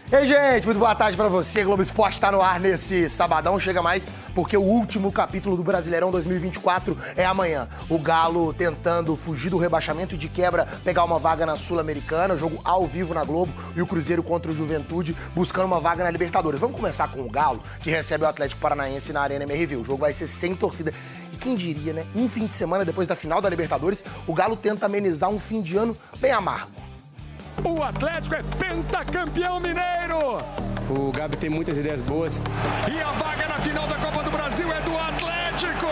Ei, gente, muito boa tarde pra você. Globo Esporte tá no ar nesse sabadão. Chega mais porque o último capítulo do Brasileirão 2024 é amanhã. O Galo tentando fugir do rebaixamento e de quebra pegar uma vaga na Sul-Americana, jogo ao vivo na Globo, e o Cruzeiro contra o Juventude buscando uma vaga na Libertadores. Vamos começar com o Galo, que recebe o Atlético Paranaense na Arena MRV. O jogo vai ser sem torcida. E quem diria, né? Um fim de semana depois da final da Libertadores, o Galo tenta amenizar um fim de ano bem amargo. O Atlético é pentacampeão mineiro! O Gabi tem muitas ideias boas. E a vaga na final da Copa do Brasil é do Atlético!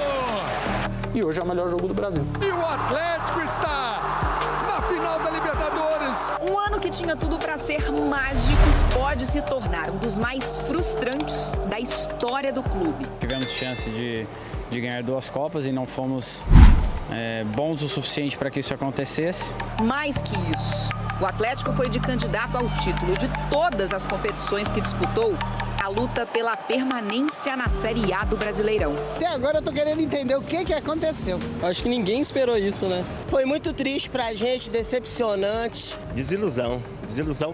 E hoje é o melhor jogo do Brasil. E o Atlético está na final da Libertadores! Um ano que tinha tudo para ser mágico pode se tornar um dos mais frustrantes da história do clube. Tivemos chance de ganhar 2 Copas e não fomos bons o suficiente para que isso acontecesse. Mais que isso, o Atlético foi de candidato ao título de todas as competições que disputou, a luta pela permanência na Série A do Brasileirão. Até agora eu tô querendo entender o que aconteceu. Acho que ninguém esperou isso, né? Foi muito triste pra gente, decepcionante. Desilusão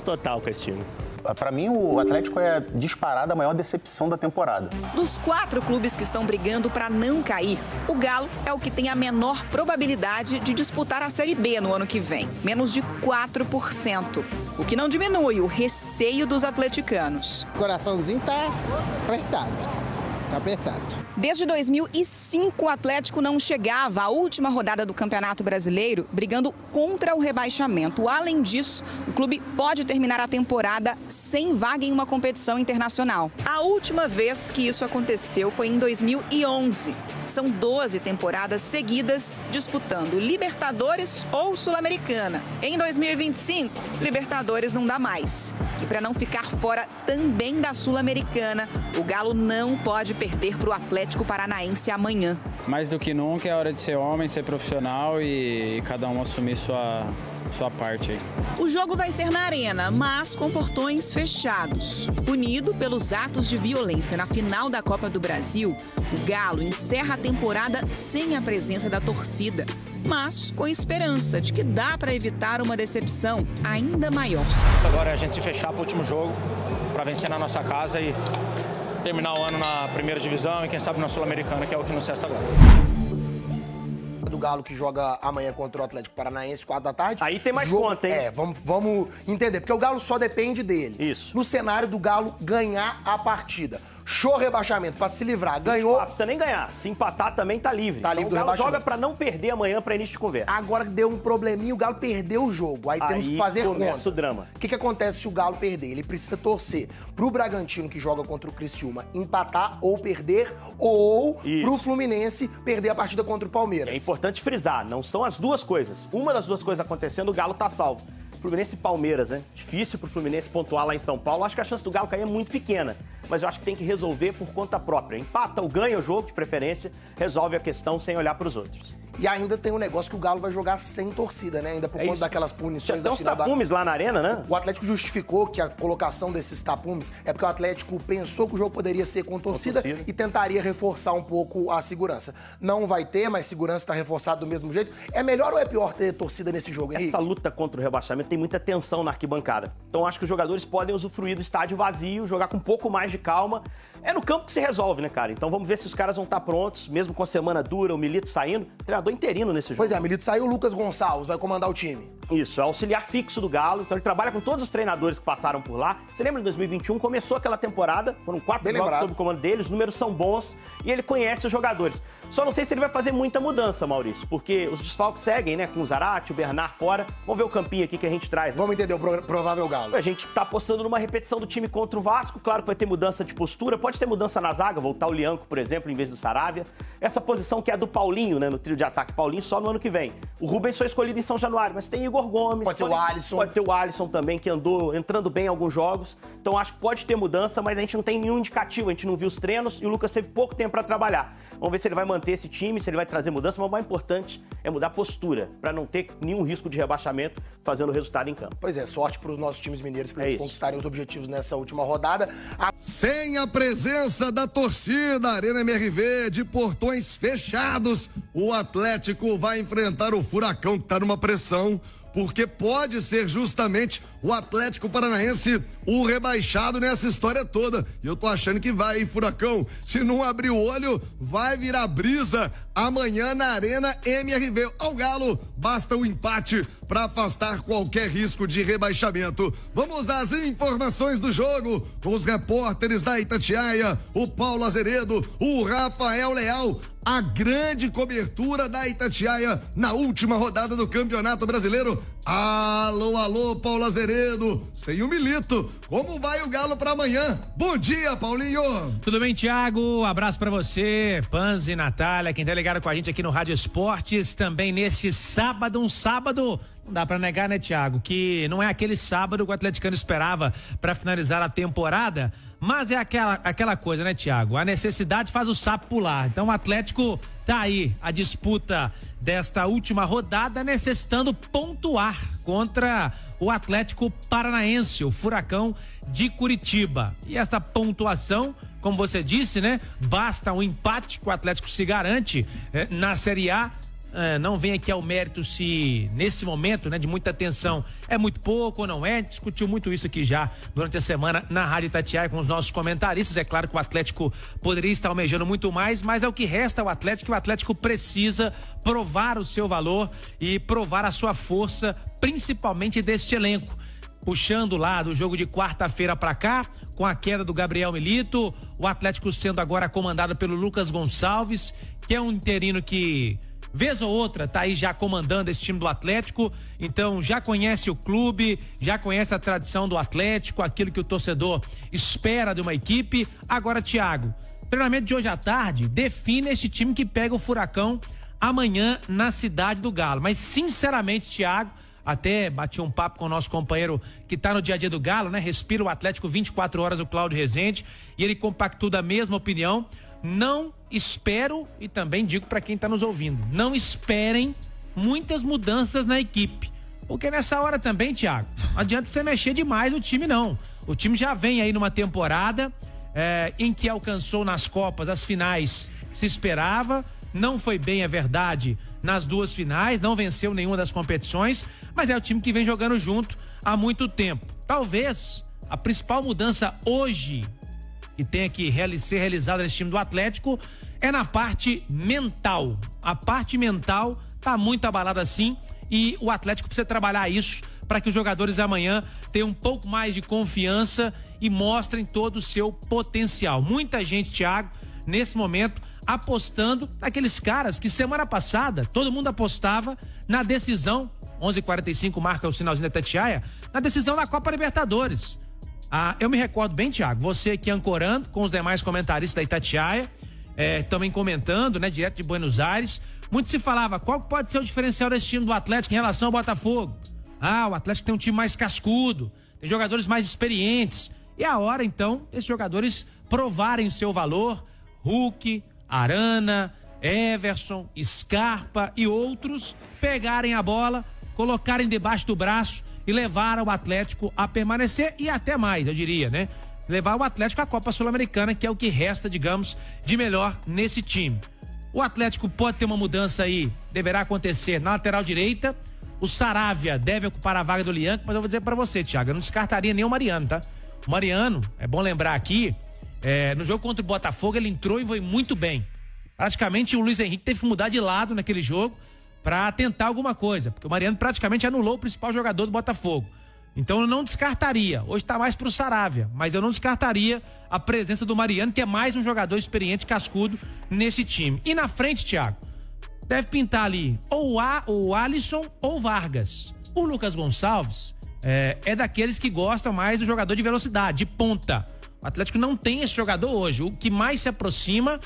total com esse time. Para mim, o Atlético é disparada a maior decepção da temporada. Dos 4 clubes que estão brigando para não cair, o Galo é o que tem a menor probabilidade de disputar a Série B no ano que vem, menos de 4%, o que não diminui o receio dos atleticanos. O coraçãozinho tá apertado. Desde 2005, o Atlético não chegava à última rodada do Campeonato Brasileiro, brigando contra o rebaixamento. Além disso, o clube pode terminar a temporada sem vaga em uma competição internacional. A última vez que isso aconteceu foi em 2011. São 12 temporadas seguidas disputando Libertadores ou Sul-Americana. Em 2025, Libertadores não dá mais. E para não ficar fora também da Sul-Americana, o Galo não pode perder para o Atlético Paranaense amanhã. Mais do que nunca é hora de ser homem, ser profissional e cada um assumir sua parte aí. O jogo vai ser na arena, mas com portões fechados. Punido pelos atos de violência na final da Copa do Brasil, o Galo encerra a temporada sem a presença da torcida, mas com esperança de que dá para evitar uma decepção ainda maior. Agora é a gente se fechar para o último jogo, para vencer na nossa casa e terminar o ano na primeira divisão e quem sabe na Sul-Americana, que é o que nos resta agora. Do Galo que joga amanhã contra o Atlético Paranaense, 4 da tarde. Aí tem mais conta, hein? Vamos entender, porque o Galo só depende dele. Isso. No cenário do Galo ganhar a partida. Show rebaixamento, pra se livrar. Ganhou. Não precisa nem ganhar. Se empatar também tá livre. Tá livre do o Galo rebaixamento. joga pra não perder amanhã pra início de conversa. Agora deu um probleminha, o Galo perdeu o jogo. Aí temos que fazer começa conta. o drama. O que acontece se o Galo perder? Ele precisa torcer pro Bragantino, que joga contra o Criciúma, empatar ou perder, ou pro Fluminense perder a partida contra o Palmeiras. É importante frisar, não são as duas coisas. Uma das duas coisas acontecendo, o Galo tá salvo. Fluminense e Palmeiras, né? Difícil pro Fluminense pontuar lá em São Paulo. Acho que a chance do Galo cair é muito pequena. Mas eu acho que tem que resolver por conta própria. Empata ou ganha o jogo, de preferência, resolve a questão sem olhar pros outros. E ainda tem um negócio que o Galo vai jogar sem torcida, né? Ainda por conta daquelas punições. Já tem uns tapumes lá na arena, né? O Atlético justificou que a colocação desses tapumes é porque o Atlético pensou que o jogo poderia ser com torcida e tentaria reforçar um pouco a segurança. Não vai ter, mas segurança está reforçada do mesmo jeito. É melhor ou é pior ter torcida nesse jogo, Henrique? Essa luta contra o rebaixamento tem muita tensão na arquibancada. Então acho que os jogadores podem usufruir do estádio vazio, jogar com um pouco mais de calma. É no campo que se resolve, né, cara? Então vamos ver se os caras vão estar prontos, mesmo com a semana dura, o Milito saindo. Treinador interino nesse jogo. Pois é, o Milito saiu, o Lucas Gonçalves vai comandar o time. Isso, é auxiliar fixo do Galo. Então ele trabalha com todos os treinadores que passaram por lá. Você lembra de 2021? Começou aquela temporada, foram 4 jogos sob o comando dele, os números são bons e ele conhece os jogadores. Só não sei se ele vai fazer muita mudança, Maurício, porque os desfalques seguem, né? Com o Zarate, o Bernard fora. Vamos ver o campinho aqui que a gente traz. Vamos entender o provável Galo. A gente tá apostando numa repetição do time contra o Vasco. Claro que vai ter mudança de postura, pode ter mudança na zaga, voltar o Lianco, por exemplo, em vez do Saravia. Essa posição que é do Paulinho, né? No trio de ataque Paulinho, só no ano que vem. O Rubens foi escolhido em São Januário, mas tem Igor Gomes. Pode ter o Alisson. Pode ter o Alisson também, que andou entrando bem em alguns jogos. Então acho que pode ter mudança, mas a gente não tem nenhum indicativo. A gente não viu os treinos e o Lucas teve pouco tempo para trabalhar. Vamos ver se ele vai manter esse time, se ele vai trazer mudança, mas o mais importante é mudar a postura, para não ter nenhum risco de rebaixamento fazendo o resultado em campo. Pois é, sorte para os nossos times mineiros para eles conquistarem os objetivos nessa última rodada. Sem a presença da torcida, Arena MRV, de portões fechados, o Atlético vai enfrentar o Furacão, que está numa pressão, porque pode ser justamente o Atlético Paranaense, o rebaixado nessa história toda. E eu tô achando que vai, hein, Furacão? Se não abrir o olho, vai virar brisa amanhã na Arena MRV. Ao Galo, basta o empate para afastar qualquer risco de rebaixamento. Vamos às informações do jogo com os repórteres da Itatiaia, o Paulo Azeredo, o Rafael Leal. A grande cobertura da Itatiaia na última rodada do Campeonato Brasileiro. Alô, alô, Paulo Azeredo, sem o Milito. Como vai o Galo para amanhã? Bom dia, Paulinho. Tudo bem, Thiago? Abraço para você, Panzi, Natália, quem tá ligado com a gente aqui no Rádio Esportes, também nesse sábado, não dá pra negar, né, Thiago, que não é aquele sábado que o atleticano esperava pra finalizar a temporada, mas é aquela coisa, né, Thiago? A necessidade faz o sapo pular. Então o Atlético tá aí, a disputa desta última rodada, necessitando pontuar contra o Atlético Paranaense, o Furacão de Curitiba. E esta pontuação, como você disse, né? Basta um empate que o Atlético se garante na Série A. Não vem aqui ao mérito se nesse momento, né, de muita tensão, é muito pouco ou não é. Discutiu muito isso aqui já durante a semana na Rádio Itatiaia com os nossos comentaristas. É claro que o Atlético poderia estar almejando muito mais, mas é o que resta ao Atlético, que o Atlético precisa provar o seu valor e provar a sua força, principalmente deste elenco. Puxando lá do jogo de quarta-feira pra cá, com a queda do Gabriel Milito, o Atlético sendo agora comandado pelo Lucas Gonçalves, que é um interino que vez ou outra tá aí já comandando esse time do Atlético, então já conhece o clube, já conhece a tradição do Atlético, aquilo que o torcedor espera de uma equipe. Agora, Thiago, o treinamento de hoje à tarde define esse time que pega o Furacão amanhã na Cidade do Galo. Mas sinceramente, Thiago, até bati um papo com o nosso companheiro que tá no dia a dia do Galo, né? Respira o Atlético 24 horas, o Cláudio Rezende, e ele compactou da mesma opinião. Não espero, e também digo para quem tá nos ouvindo, não esperem muitas mudanças na equipe, porque nessa hora também, Thiago, não adianta você mexer demais o time, não. O time já vem aí numa temporada em que alcançou nas Copas as finais que se esperava, não foi bem, é verdade, nas duas finais, não venceu nenhuma das competições, mas é o time que vem jogando junto há muito tempo. Talvez a principal mudança hoje que tenha que ser realizada nesse time do Atlético é na parte mental. A parte mental tá muito abalada sim e o Atlético precisa trabalhar isso para que os jogadores amanhã tenham um pouco mais de confiança e mostrem todo o seu potencial. Muita gente, Thiago, nesse momento apostando naqueles caras que semana passada todo mundo apostava na decisão, 11h45 marca o sinalzinho da Itatiaia, na decisão da Copa Libertadores. Eu me recordo bem, Thiago, você aqui ancorando com os demais comentaristas da Itatiaia, também comentando, né, direto de Buenos Aires, muito se falava qual pode ser o diferencial desse time do Atlético em relação ao Botafogo. O Atlético tem um time mais cascudo, tem jogadores mais experientes, e é a hora então desses jogadores provarem o seu valor. Hulk, Arana, Everson, Scarpa e outros pegarem a bola, colocarem debaixo do braço e levar o Atlético a permanecer e até mais, eu diria, né? Levar o Atlético à Copa Sul-Americana, que é o que resta, digamos, de melhor nesse time. O Atlético pode ter uma mudança aí, deverá acontecer na lateral direita. O Saravia deve ocupar a vaga do Lianco, mas eu vou dizer pra você, Thiago, eu não descartaria nem o Mariano, tá? O Mariano, é bom lembrar aqui, no jogo contra o Botafogo ele entrou e foi muito bem. Praticamente o Luiz Henrique teve que mudar de lado naquele jogo para tentar alguma coisa, porque o Mariano praticamente anulou o principal jogador do Botafogo. Então eu não descartaria, hoje tá mais pro Saravia, mas eu não descartaria a presença do Mariano, que é mais um jogador experiente, cascudo nesse time. E na frente, Thiago, deve pintar ali ou o Alisson ou o Vargas. O Lucas Gonçalves é daqueles que gostam mais do jogador de velocidade, de ponta. O Atlético não tem esse jogador hoje, o que mais se aproxima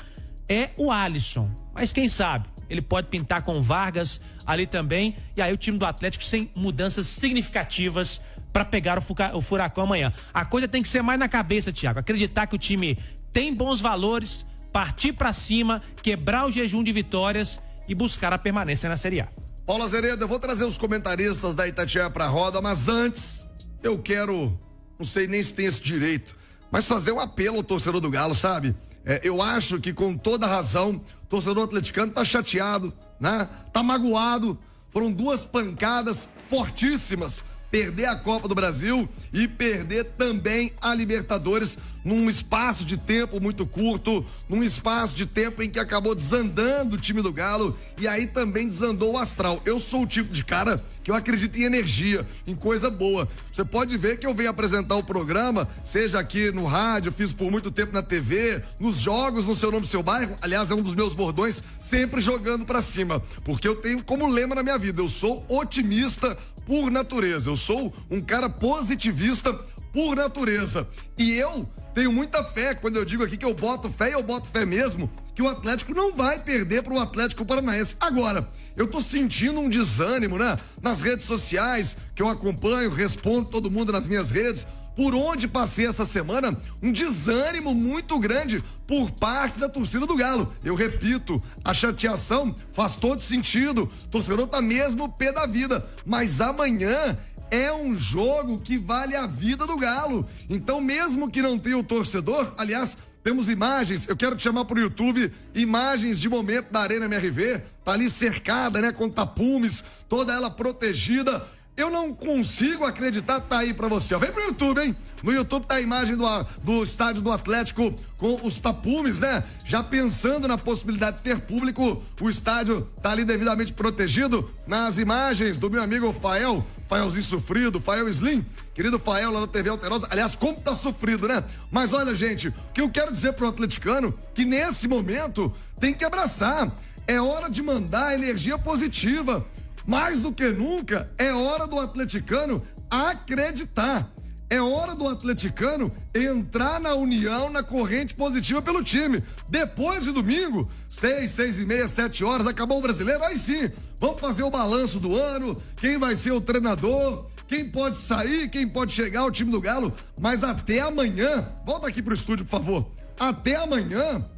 é o Alisson, mas quem sabe ele pode pintar com Vargas ali também, e aí o time do Atlético sem mudanças significativas para pegar o Furacão amanhã. A coisa tem que ser mais na cabeça, Thiago, acreditar que o time tem bons valores, partir para cima, quebrar o jejum de vitórias e buscar a permanência na Série A. Paulo Azeredo, eu vou trazer os comentaristas da Itatiaia pra roda, mas antes eu quero, não sei nem se tem esse direito, mas fazer um apelo ao torcedor do Galo, sabe? Eu acho que com toda razão o torcedor atleticano tá chateado, né? Tá magoado. Foram duas pancadas fortíssimas perder a Copa do Brasil e perder também a Libertadores num espaço de tempo muito curto, num espaço de tempo em que acabou desandando o time do Galo e aí também desandou o astral. Eu sou o tipo de cara que eu acredito em energia, em coisa boa. Você pode ver que eu venho apresentar o programa, seja aqui no rádio, fiz por muito tempo na TV, nos jogos, no Seu Nome, Seu Bairro. Aliás, é um dos meus bordões, sempre jogando pra cima, porque eu tenho como lema na minha vida, eu sou otimista por natureza, eu sou um cara positivista por natureza. E eu tenho muita fé, quando eu digo aqui que eu boto fé mesmo, que o Atlético não vai perder para o Atlético Paranaense. Agora, eu tô sentindo um desânimo, né? Nas redes sociais, que eu acompanho, respondo todo mundo nas minhas redes, por onde passei essa semana, um desânimo muito grande por parte da torcida do Galo. Eu repito, a chateação faz todo sentido, o torcedor tá mesmo pé da vida, mas amanhã é um jogo que vale a vida do Galo. Então, mesmo que não tenha o torcedor, aliás, temos imagens, eu quero te chamar pro YouTube, imagens de momento da Arena MRV, tá ali cercada, né, com tapumes, toda ela protegida. Eu não consigo acreditar, tá aí pra você, ó. Vem pro YouTube, hein? No YouTube tá a imagem do estádio do Atlético com os tapumes, né? Já pensando na possibilidade de ter público, o estádio tá ali devidamente protegido. Nas imagens do meu amigo Faelzinho sofrido, Fael Slim, querido Fael lá da TV Alterosa. Aliás, como tá sofrido, né? Mas olha, gente, o que eu quero dizer pro atleticano, que nesse momento tem que abraçar. É hora de mandar energia positiva. Mais do que nunca, é hora do atleticano acreditar. É hora do atleticano entrar na união, na corrente positiva pelo time. Depois de domingo, 6h30, 7 horas, acabou o Brasileiro, aí sim, vamos fazer o balanço do ano, quem vai ser o treinador, quem pode sair, quem pode chegar ao time do Galo, mas até amanhã, volta aqui pro estúdio, por favor, até amanhã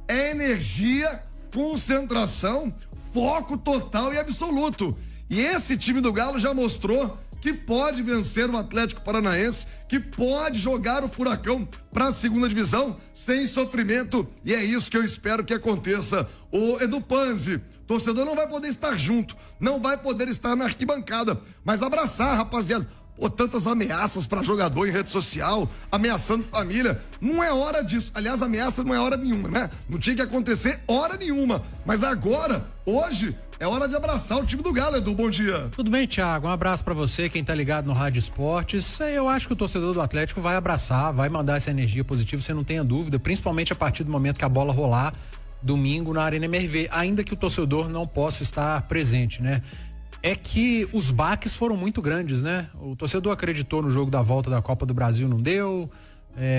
é energia, concentração, foco total e absoluto. E esse time do Galo já mostrou que pode vencer o Atlético Paranaense, que pode jogar o Furacão para a segunda divisão sem sofrimento, e é isso que eu espero que aconteça. O Edu Panzi, torcedor não vai poder estar junto, não vai poder estar na arquibancada, mas abraçar, rapaziada. Pô, tantas ameaças para jogador em rede social, ameaçando família, não é hora disso. Aliás, ameaça não é hora nenhuma, né? Não tinha que acontecer hora nenhuma, mas agora, hoje, é hora de abraçar o time do Galo, Edu, bom dia. Tudo bem, Thiago, um abraço pra você, quem tá ligado no Rádio Esportes. Eu acho que o torcedor do Atlético vai abraçar, vai mandar essa energia positiva, você não tenha dúvida, principalmente a partir do momento que a bola rolar domingo na Arena MRV, ainda que o torcedor não possa estar presente, né? É que os baques foram muito grandes, né? O torcedor acreditou no jogo da volta da Copa do Brasil, não deu.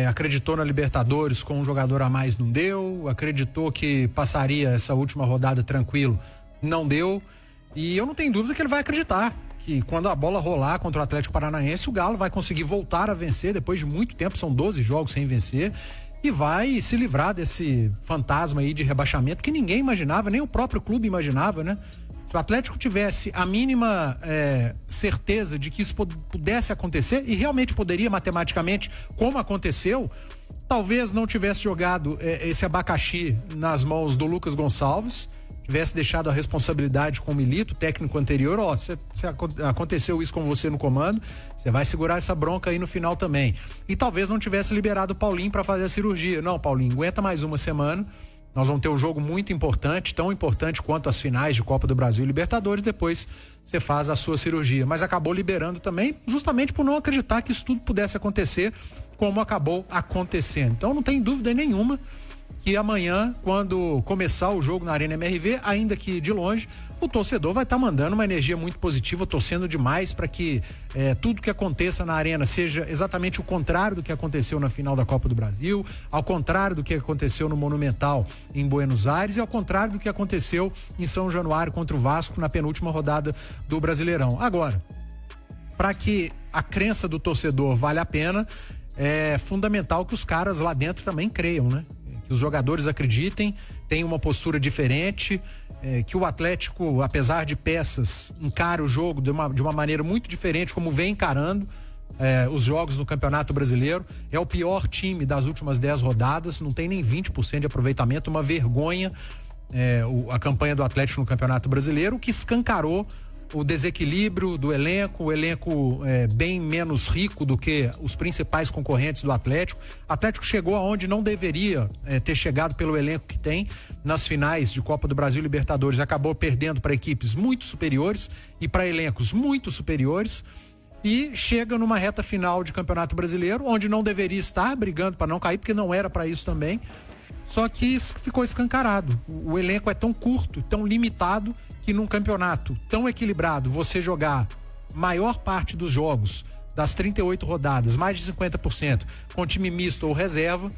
Acreditou na Libertadores com um jogador a mais, não deu. Acreditou que passaria essa última rodada tranquilo, não deu. E eu não tenho dúvida que ele vai acreditar que quando a bola rolar contra o Atlético Paranaense, o Galo vai conseguir voltar a vencer depois de muito tempo, são 12 jogos sem vencer, e vai se livrar desse fantasma aí de rebaixamento que ninguém imaginava, nem o próprio clube imaginava, né? Se o Atlético tivesse a mínima certeza de que isso pudesse acontecer, e realmente poderia matematicamente, como aconteceu, talvez não tivesse jogado esse abacaxi nas mãos do Lucas Gonçalves, tivesse deixado a responsabilidade com o Milito, técnico anterior, se aconteceu isso com você no comando, você vai segurar essa bronca aí no final também. E talvez não tivesse liberado o Paulinho para fazer a cirurgia. Não, Paulinho, aguenta mais uma semana. Nós vamos ter um jogo muito importante, tão importante quanto as finais de Copa do Brasil e Libertadores, depois você faz a sua cirurgia. Mas acabou liberando também, justamente por não acreditar que isso tudo pudesse acontecer como acabou acontecendo. Então não tem dúvida nenhuma que amanhã, quando começar o jogo na Arena MRV, ainda que de longe, o torcedor vai estar mandando uma energia muito positiva, torcendo demais para que tudo que aconteça na Arena seja exatamente o contrário do que aconteceu na final da Copa do Brasil, ao contrário do que aconteceu no Monumental em Buenos Aires e ao contrário do que aconteceu em São Januário contra o Vasco na penúltima rodada do Brasileirão. Agora, para que a crença do torcedor vale a pena, é fundamental que os caras lá dentro também creiam, né? Que os jogadores acreditem, tenham uma postura diferente, que o Atlético, apesar de peças, encare o jogo de uma maneira muito diferente, como vem encarando os jogos no Campeonato Brasileiro. É o pior time das últimas 10 rodadas, não tem nem 20% de aproveitamento, uma vergonha a campanha do Atlético no Campeonato Brasileiro, que escancarou o desequilíbrio do elenco, o elenco bem menos rico do que os principais concorrentes do Atlético. O Atlético chegou aonde não deveria ter chegado pelo elenco que tem nas finais de Copa do Brasil e Libertadores. Acabou perdendo para equipes muito superiores e para elencos muito superiores. E chega numa reta final de Campeonato Brasileiro, onde não deveria estar brigando para não cair, porque não era para isso também. Só que ficou escancarado. O elenco é tão curto, tão limitado, que num campeonato tão equilibrado, você jogar maior parte dos jogos, das 38 rodadas, mais de 50%, com time misto ou reserva,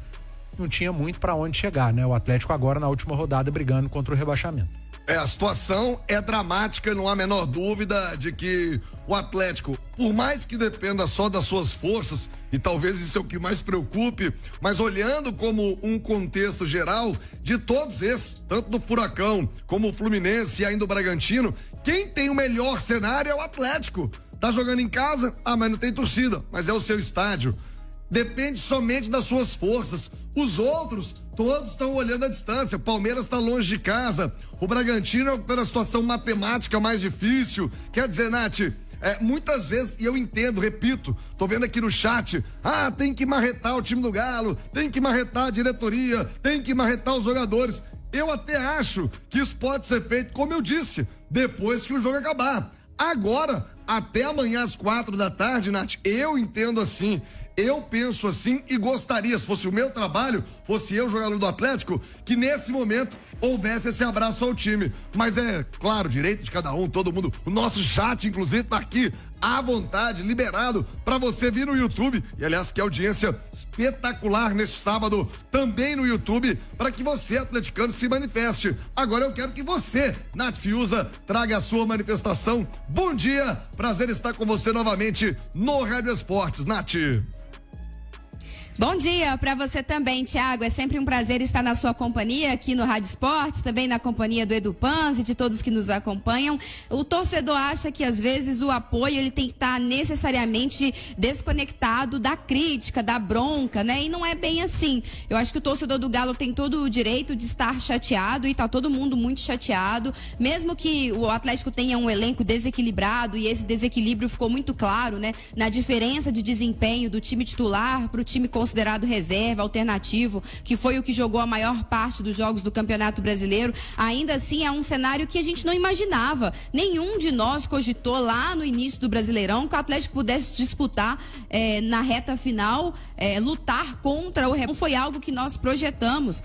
não tinha muito para onde chegar, né? O Atlético agora na última rodada brigando contra o rebaixamento. A situação é dramática, não há a menor dúvida de que o Atlético, por mais que dependa só das suas forças, e talvez isso é o que mais preocupe, mas olhando como um contexto geral de todos esses, tanto do Furacão como o Fluminense e ainda o Bragantino, quem tem o melhor cenário é o Atlético. Tá jogando em casa? Mas não tem torcida, mas é o seu estádio. Depende somente das suas forças. Os outros, todos estão olhando a distância. Palmeiras está longe de casa. O Bragantino está na situação matemática mais difícil. Quer dizer, Nath, muitas vezes, e eu entendo, repito, tô vendo aqui no chat, tem que marretar o time do Galo, tem que marretar a diretoria, tem que marretar os jogadores. Eu até acho que isso pode ser feito, como eu disse, depois que o jogo acabar. Agora, até amanhã às 4 da tarde, Nath, eu entendo assim. Eu penso assim e gostaria, se fosse o meu trabalho, fosse eu jogador do Atlético, que nesse momento houvesse esse abraço ao time. Mas é, claro, direito de cada um, todo mundo. O nosso chat, inclusive, tá aqui à vontade, liberado para você vir no YouTube. E, aliás, que audiência espetacular neste sábado, também no YouTube, para que você, atleticano, se manifeste. Agora eu quero que você, Nath Fiuza, traga a sua manifestação. Bom dia, prazer estar com você novamente no Rádio Esportes. Nath. Bom dia para você também, Thiago. É sempre um prazer estar na sua companhia aqui no Rádio Esportes, também na companhia do Edu Panzi e de todos que nos acompanham. O torcedor acha que às vezes o apoio ele tem que estar necessariamente desconectado da crítica, da bronca, né? E não é bem assim. Eu acho que o torcedor do Galo tem todo o direito de estar chateado e tá todo mundo muito chateado, mesmo que o Atlético tenha um elenco desequilibrado e esse desequilíbrio ficou muito claro, né? Na diferença de desempenho do time titular para o time considerado reserva, alternativo, que foi o que jogou a maior parte dos jogos do Campeonato Brasileiro. Ainda assim é um cenário que a gente não imaginava. Nenhum de nós cogitou lá no início do Brasileirão que o Atlético pudesse disputar na reta final, lutar contra o rebaixamento. Foi algo que nós projetamos.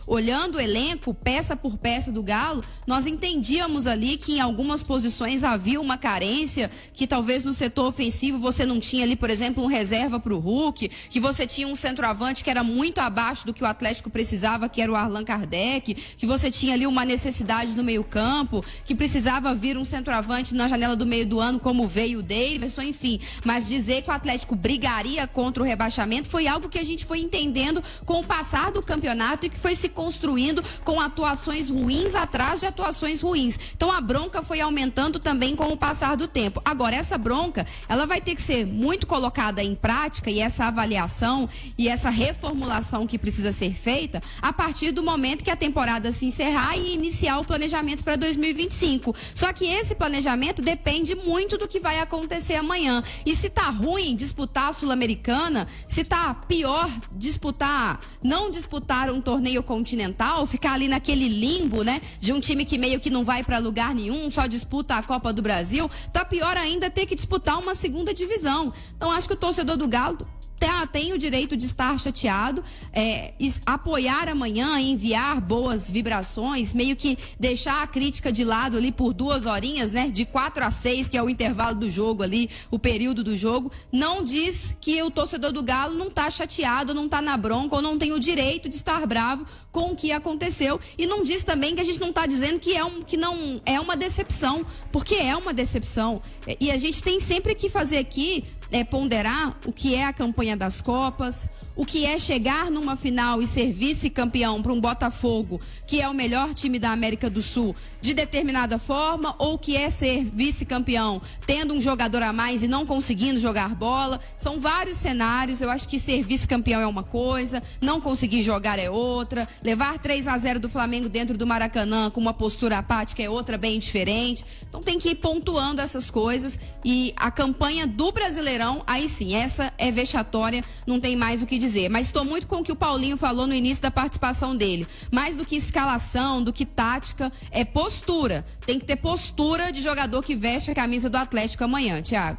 Olhando o elenco, peça por peça do Galo, nós entendíamos ali que em algumas posições havia uma carência, que talvez no setor ofensivo você não tinha ali, por exemplo, um reserva para o Hulk, que você tinha um centroavante que era muito abaixo do que o Atlético precisava, que era o Allan Kardec, que você tinha ali uma necessidade no meio-campo, que precisava vir um centroavante na janela do meio do ano, como veio o Davidson, enfim. Mas dizer que o Atlético brigaria contra o rebaixamento foi algo que a gente foi entendendo com o passar do campeonato e que foi se construindo com atuações ruins atrás de atuações ruins. Então a bronca foi aumentando também com o passar do tempo. Agora, essa bronca, ela vai ter que ser muito colocada em prática, e essa avaliação e essa reformulação que precisa ser feita a partir do momento que a temporada se encerrar e iniciar o planejamento para 2025. Só que esse planejamento depende muito do que vai acontecer amanhã. E se tá ruim disputar a Sul-Americana, se tá pior não disputar um torneio continental, ficar ali naquele limbo, né, de um time que meio que não vai para lugar nenhum, só disputa a Copa do Brasil, tá pior ainda ter que disputar uma segunda divisão. Então acho que o torcedor do Galo tem o direito de estar chateado, apoiar amanhã, enviar boas vibrações, meio que deixar a crítica de lado ali por 2 horinhas, né? De 4 a 6, que é o intervalo do jogo ali, o período do jogo, não diz que o torcedor do Galo não está chateado, não está na bronca ou não tem o direito de estar bravo com o que aconteceu, e não diz também que a gente não está dizendo que não é uma decepção, porque é uma decepção. E a gente tem sempre que fazer aqui ponderar o que é a campanha das Copas, o que é chegar numa final e ser vice-campeão para um Botafogo, que é o melhor time da América do Sul, de determinada forma, ou o que é ser vice-campeão tendo um jogador a mais e não conseguindo jogar bola. São vários cenários. Eu acho que ser vice-campeão é uma coisa, não conseguir jogar é outra, levar 3-0 do Flamengo dentro do Maracanã com uma postura apática é outra bem diferente. Então tem que ir pontuando essas coisas, e a campanha do Brasileirão, aí sim, essa é vexatória, não tem mais o que dizer. Mas estou muito com o que o Paulinho falou no início da participação dele. Mais do que escalação, do que tática, é postura. Tem que ter postura de jogador que veste a camisa do Atlético amanhã, Thiago.